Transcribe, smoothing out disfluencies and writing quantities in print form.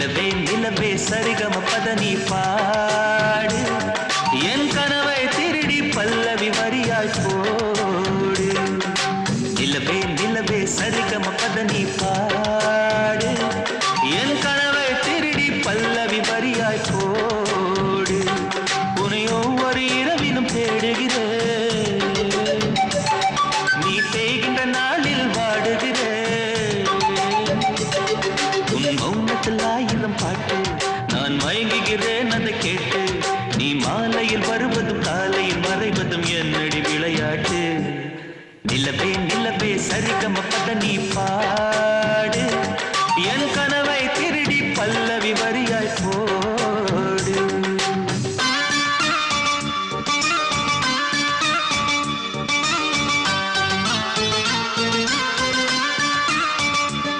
நிலவே நிலவே சரிகம பதனி பாடு என் கனவை திருடி பல்லவி வரியாய் போடு நிலவே நிலவே சரிகம பதனி பாடு என் கனவை திருடி பல்லவி வரியாய் போடு உன்னை ஒவ்வொரு இரவிலும் தேடுகிறேன் நீ தேய்கின்ற நாளில் வாடுகிறேன் உன் மௌனத்தில் ஆயிரம் பாட்டு நான் மயங்குகிறேன் அதை கேட்டு நீ மாலையில் வருவதும் காலையில் மறைவதும் என்னடி விளையாட்டு நிலவே நிலவே சரிகம பதனி